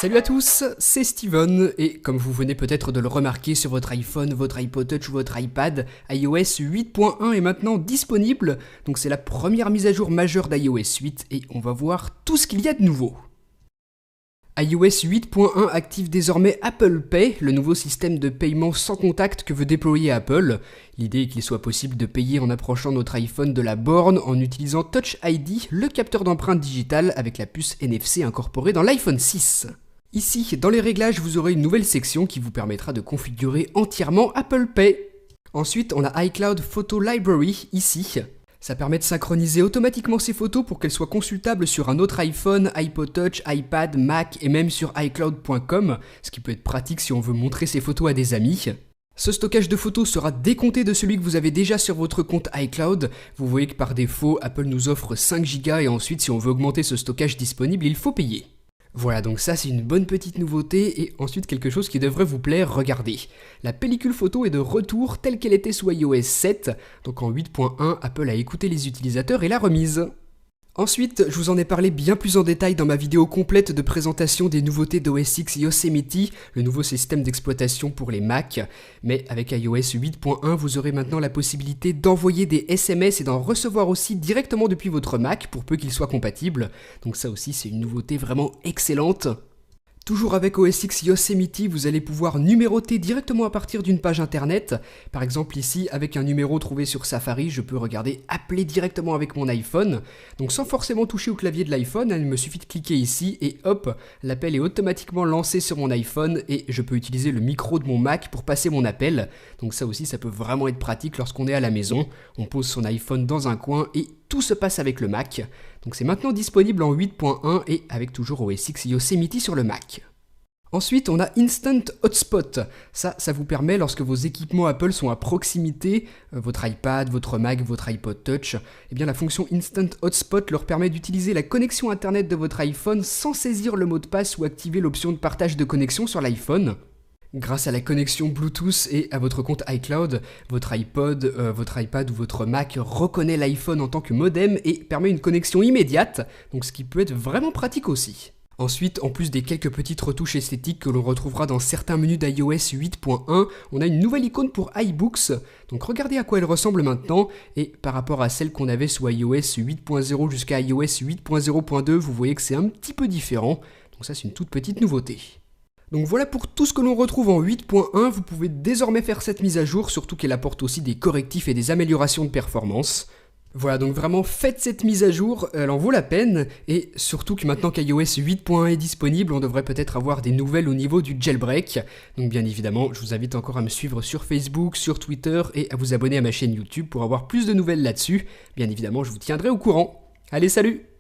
Salut à tous, c'est Steven, et comme vous venez peut-être de le remarquer sur votre iPhone, votre iPod Touch ou votre iPad, iOS 8.1 est maintenant disponible, donc c'est la première mise à jour majeure d'iOS 8 et on va voir tout ce qu'il y a de nouveau. iOS 8.1 active désormais Apple Pay, le nouveau système de paiement sans contact que veut déployer Apple. L'idée est qu'il soit possible de payer en approchant notre iPhone de la borne en utilisant Touch ID, le capteur d'empreinte digitale avec la puce NFC incorporée dans l'iPhone 6. Ici, dans les réglages, vous aurez une nouvelle section qui vous permettra de configurer entièrement Apple Pay. Ensuite, on a iCloud Photo Library ici. Ça permet de synchroniser automatiquement ces photos pour qu'elles soient consultables sur un autre iPhone, iPod Touch, iPad, Mac et même sur iCloud.com, ce qui peut être pratique si on veut montrer ces photos à des amis. Ce stockage de photos sera décompté de celui que vous avez déjà sur votre compte iCloud. Vous voyez que par défaut, Apple nous offre 5 Go et ensuite si on veut augmenter ce stockage disponible, il faut payer. Voilà, donc ça c'est une bonne petite nouveauté et ensuite quelque chose qui devrait vous plaire, regardez. La pellicule photo est de retour telle qu'elle était sous iOS 7, donc en 8.1, Apple a écouté les utilisateurs et l'a remise. Ensuite, je vous en ai parlé bien plus en détail dans ma vidéo complète de présentation des nouveautés d'OS X Yosemite, le nouveau système d'exploitation pour les Mac. Mais avec iOS 8.1, vous aurez maintenant la possibilité d'envoyer des SMS et d'en recevoir aussi directement depuis votre Mac, pour peu qu'il soit compatible. Donc ça aussi, c'est une nouveauté vraiment excellente. Toujours avec OS X Yosemite, vous allez pouvoir numéroter directement à partir d'une page internet. Par exemple ici, avec un numéro trouvé sur Safari, je peux regarder appeler directement avec mon iPhone. Donc sans forcément toucher au clavier de l'iPhone, il me suffit de cliquer ici et hop, l'appel est automatiquement lancé sur mon iPhone et je peux utiliser le micro de mon Mac pour passer mon appel. Donc ça aussi, ça peut vraiment être pratique lorsqu'on est à la maison. On pose son iPhone dans un coin et tout se passe avec le Mac. Donc c'est maintenant disponible en 8.1 et avec toujours OS X Yosemite sur le Mac. Ensuite, on a Instant Hotspot. Ça vous permet, lorsque vos équipements Apple sont à proximité, votre iPad, votre Mac, votre iPod Touch, eh bien la fonction Instant Hotspot leur permet d'utiliser la connexion Internet de votre iPhone sans saisir le mot de passe ou activer l'option de partage de connexion sur l'iPhone. Grâce à la connexion Bluetooth et à votre compte iCloud, votre iPod, votre iPad ou votre Mac reconnaît l'iPhone en tant que modem et permet une connexion immédiate, donc ce qui peut être vraiment pratique aussi. Ensuite, en plus des quelques petites retouches esthétiques que l'on retrouvera dans certains menus d'iOS 8.1, on a une nouvelle icône pour iBooks. Donc regardez à quoi elle ressemble maintenant, et par rapport à celle qu'on avait sous iOS 8.0 jusqu'à iOS 8.0.2, vous voyez que c'est un petit peu différent. Donc ça c'est une toute petite nouveauté. Donc voilà pour tout ce que l'on retrouve en 8.1, vous pouvez désormais faire cette mise à jour, surtout qu'elle apporte aussi des correctifs et des améliorations de performance. Voilà, donc vraiment faites cette mise à jour, elle en vaut la peine, et surtout que maintenant qu'iOS 8.1 est disponible, on devrait peut-être avoir des nouvelles au niveau du jailbreak. Donc bien évidemment, je vous invite encore à me suivre sur Facebook, sur Twitter, et à vous abonner à ma chaîne YouTube pour avoir plus de nouvelles là-dessus. Bien évidemment, je vous tiendrai au courant. Allez, salut!